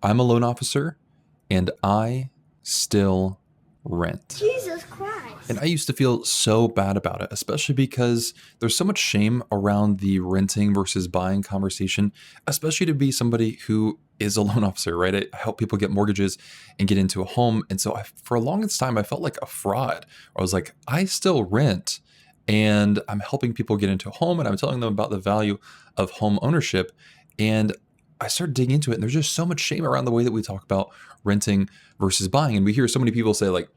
I'm a loan officer and I still rent. Jesus Christ. And I used to feel so bad about it, especially because there's so much shame around the renting versus buying conversation, especially to be somebody who is a loan officer, right? I help people get mortgages and get into a home. And so for a longest time, I felt like a fraud. I was like, I still rent and I'm helping people get into a home and I'm telling them about the value of home ownership. And I started digging into it, and there's just so much shame around the way that we talk about renting versus buying. And we hear so many people say like,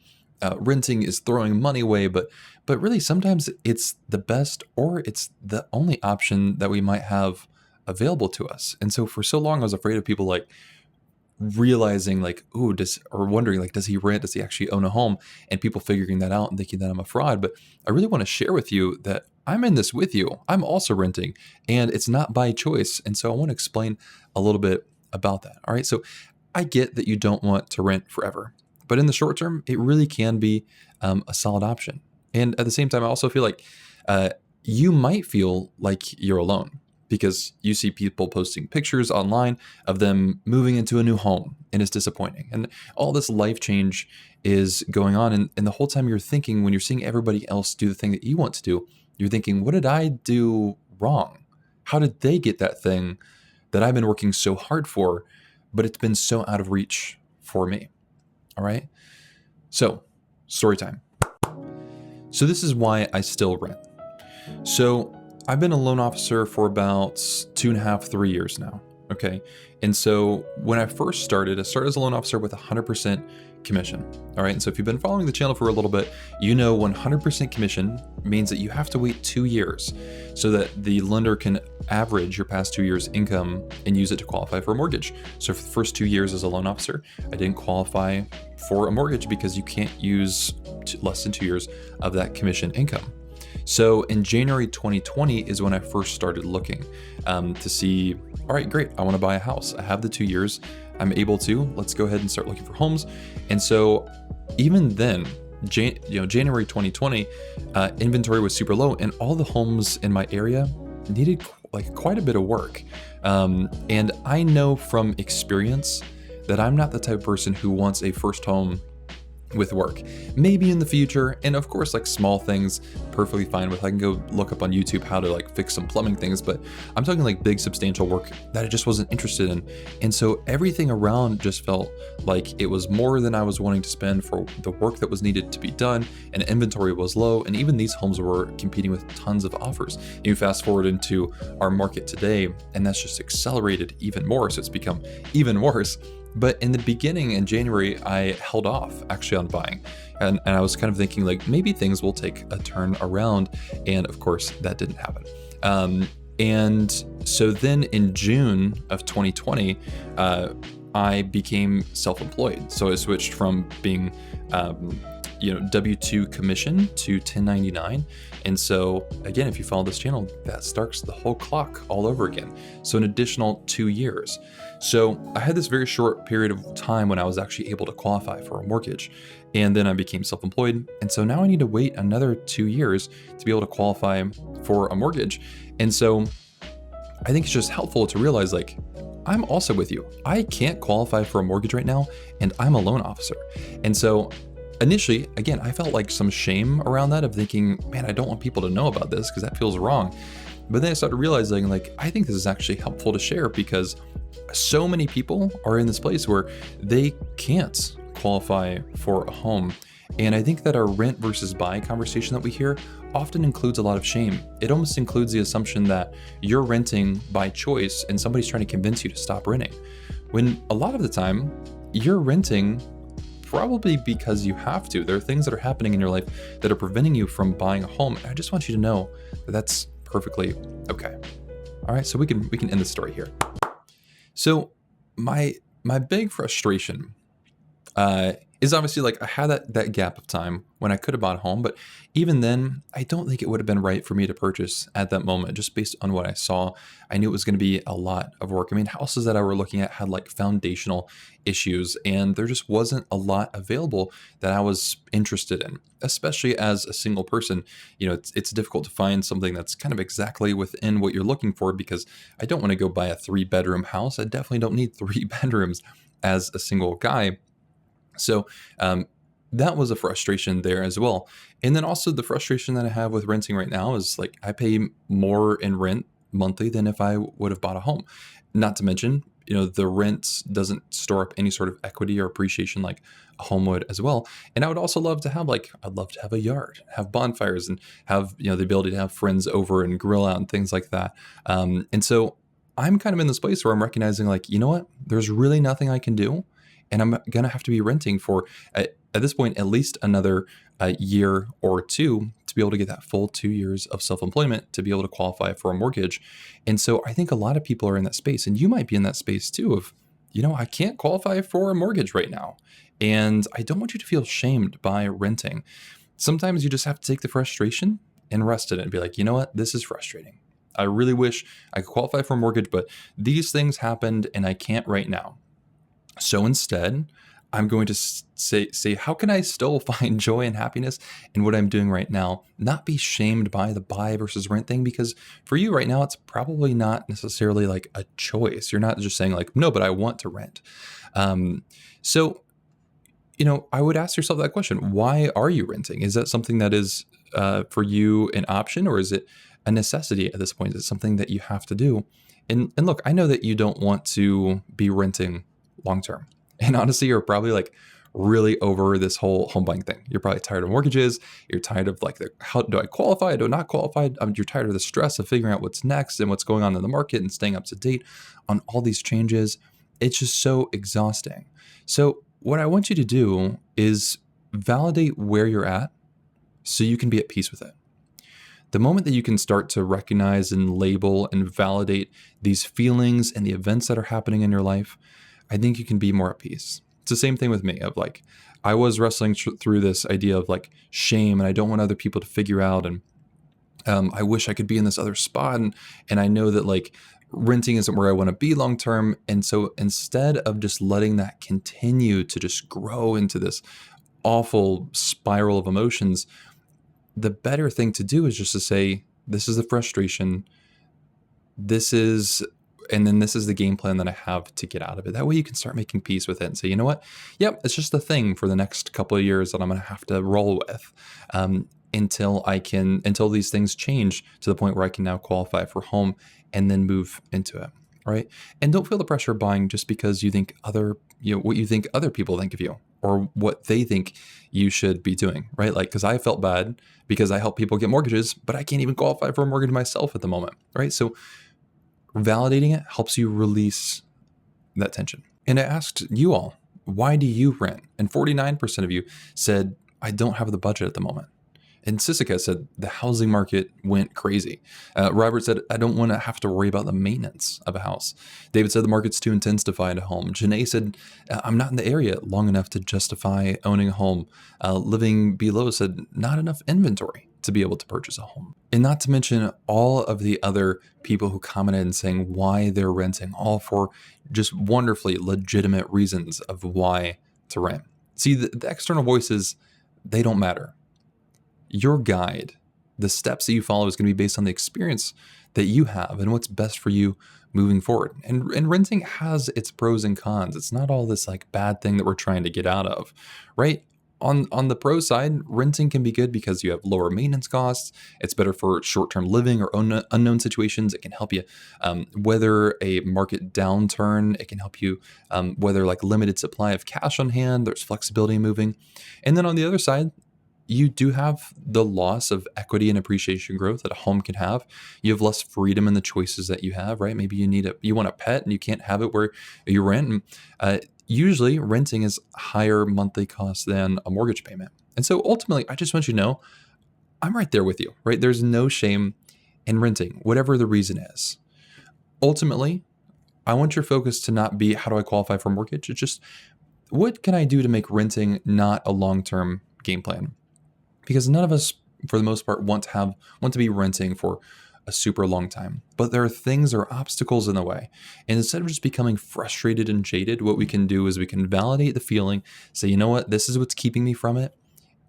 renting is throwing money away, but really sometimes it's the best or it's the only option that we might have available to us. And so for so long, I was afraid of people like realizing like, ooh, or wondering like, does he rent? Does he actually own a home? And people figuring that out and thinking that I'm a fraud. But I really want to share with you that I'm in this with you. I'm also renting, and it's not by choice. And so I want to explain a little bit about that. All right. So I get that you don't want to rent forever, but in the short term, it really can be a solid option. And at the same time, I also feel like you might feel like you're alone because you see people posting pictures online of them moving into a new home, and it's disappointing. And all this life change is going on. And the whole time you're thinking, when you're seeing everybody else do the thing that you want to do, you're thinking, what did I do wrong? How did they get that thing that I've been working so hard for, but it's been so out of reach for me? All right. So story time. So this is why I still rent. So I've been a loan officer for about 2.5, 3 years now. Okay. And so when I first started, I started as a loan officer with 100% commission. All right. And so if you've been following the channel for a little bit, you know 100% commission means that you have to wait 2 years so that the lender can average your past 2 years' income and use it to qualify for a mortgage. So for the first 2 years as a loan officer, I didn't qualify for a mortgage because you can't use less than 2 years of that commission income. So in January 2020 is when I first started looking to see, all right, great, I want to buy a house. I have the 2 years. I'm able to. Let's go ahead and start looking for homes. And so even then, January 2020, inventory was super low, and all the homes in my area needed like quite a bit of work. And I know from experience that I'm not the type of person who wants a first home with work. Maybe in the future, and of course, like small things, perfectly fine with. I can go look up on YouTube how to like fix some plumbing things, but I'm talking like big substantial work that I just wasn't interested in. And so everything around just felt like it was more than I was wanting to spend for the work that was needed to be done, and inventory was low, and even these homes were competing with tons of offers. You fast forward into our market today, and that's just accelerated even more, so it's become even worse. But in the beginning, in January, I held off actually on buying. And I was kind of thinking like maybe things will take a turn around. And of course, that didn't happen. And so then in June of 2020, I became self-employed. So I switched from being W-2 commission to 1099. And so again, if you follow this channel, that starts the whole clock all over again. So an additional 2 years. So I had this very short period of time when I was actually able to qualify for a mortgage, and then I became self-employed. And so now I need to wait another 2 years to be able to qualify for a mortgage. And so I think it's just helpful to realize like, I'm also with you. I can't qualify for a mortgage right now, and I'm a loan officer. And so initially, again, I felt like some shame around that of thinking, man, I don't want people to know about this because that feels wrong. But then I started realizing like, I think this is actually helpful to share because so many people are in this place where they can't qualify for a home. And I think that our rent versus buy conversation that we hear often includes a lot of shame. It almost includes the assumption that you're renting by choice and somebody's trying to convince you to stop renting. When a lot of the time, you're renting probably because you have to. There are things that are happening in your life that are preventing you from buying a home. And I just want you to know that that's perfectly okay. All right, so we can end the story here. So my big frustration is obviously like I had that gap of time when I could have bought a home, but even then, I don't think it would have been right for me to purchase at that moment, just based on what I saw. I knew it was going to be a lot of work. I mean, houses that I were looking at had like foundational issues, and there just wasn't a lot available that I was interested in, especially as a single person. You know, it's difficult to find something that's kind of exactly within what you're looking for, because I don't want to go buy a 3-bedroom house. I definitely don't need 3 bedrooms. as a single guy. So that was a frustration there as well. And then also the frustration that I have with renting right now is like I pay more in rent monthly than if I would have bought a home. Not to mention, the rent doesn't store up any sort of equity or appreciation like a home would as well. And I would also love to have I'd love to have a yard, have bonfires, and have the ability to have friends over and grill out and things like that. And so I'm kind of in this place where I'm recognizing you know what, there's really nothing I can do, and I'm gonna have to be renting for at this point at least another year or two to be able to get that full 2 years of self-employment to be able to qualify for a mortgage. And so I think a lot of people are in that space, and you might be in that space too of, I can't qualify for a mortgage right now. And I don't want you to feel shamed by renting. Sometimes you just have to take the frustration and rest in it and be like, you know what, this is frustrating. I really wish I could qualify for a mortgage, but these things happened and I can't right now. So instead, I'm going to say, how can I still find joy and happiness in what I'm doing right now? Not be shamed by the buy versus rent thing, because for you right now, it's probably not necessarily like a choice. You're not just saying no, but I want to rent. So, I would ask yourself that question. Why are you renting? Is that something that is for you an option, or is it a necessity at this point? Is it something that you have to do? And look, I know that you don't want to be renting long term. And honestly, you're probably really over this whole home buying thing. You're probably tired of mortgages. You're tired of how do I qualify? Do I not qualify? You're tired of the stress of figuring out what's next and what's going on in the market and staying up to date on all these changes. It's just so exhausting. So what I want you to do is validate where you're at so you can be at peace with it. The moment that you can start to recognize and label and validate these feelings and the events that are happening in your life, I think you can be more at peace. It's the same thing with me of I was wrestling through this idea of shame, and I don't want other people to figure out. And I wish I could be in this other spot. And I know that renting isn't where I want to be long term. And so instead of just letting that continue to just grow into this awful spiral of emotions, the better thing to do is just to say, this is the frustration. And then this is the game plan that I have to get out of it. That way you can start making peace with it and say, you know what? Yep, it's just a thing for the next couple of years that I'm going to have to roll with until these things change to the point where I can now qualify for home and then move into it, right? And don't feel the pressure of buying just because you think what you think other people think of you or what they think you should be doing, right? Because I felt bad because I help people get mortgages, but I can't even qualify for a mortgage myself at the moment, right? So validating it helps you release that tension. And I asked you all, why do you rent? And 49% of you said, I don't have the budget at the moment. And Sissika said, the housing market went crazy. Robert said, I don't want to have to worry about the maintenance of a house. David said, the market's too intense to find a home. Janae said, I'm not in the area long enough to justify owning a home. Living Below said, not enough inventory to be able to purchase a home. And not to mention all of the other people who commented and saying why they're renting, all for just wonderfully legitimate reasons of why to rent. See, the external voices, they don't matter. Your guide, the steps that you follow is going to be based on the experience that you have and what's best for you moving forward. And renting has its pros and cons. It's not all this bad thing that we're trying to get out of, right? On the pro side, renting can be good because you have lower maintenance costs. It's better for short-term living or unknown situations. It can help you weather a market downturn. It can help you weather limited supply of cash on hand. There's flexibility in moving. And then on the other side, you do have the loss of equity and appreciation growth that a home can have. You have less freedom in the choices that you have, right? Maybe you want a pet and you can't have it where you rent. Usually renting is higher monthly cost than a mortgage payment. And so ultimately, I just want you to know, I'm right there with you, right? There's no shame in renting, whatever the reason is. Ultimately, I want your focus to not be, how do I qualify for a mortgage? It's just, what can I do to make renting not a long-term game plan? Because none of us, for the most part, want to be renting for a super long time. But there are things or obstacles in the way. And instead of just becoming frustrated and jaded, what we can do is we can validate the feeling, say, you know what, this is what's keeping me from it.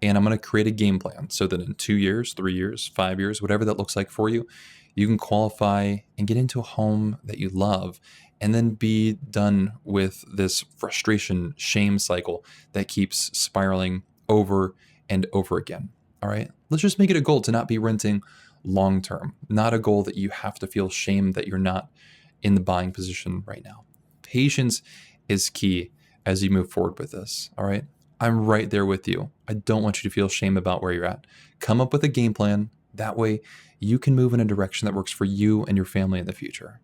And I'm going to create a game plan so that in 2 years, 3 years, 5 years, whatever that looks like for you, you can qualify and get into a home that you love and then be done with this frustration shame cycle that keeps spiraling over and over again. All right. Let's just make it a goal to not be renting long term, not a goal that you have to feel shame that you're not in the buying position right now. Patience is key as you move forward with this. All right. I'm right there with you. I don't want you to feel shame about where you're at. Come up with a game plan. That way you can move in a direction that works for you and your family in the future.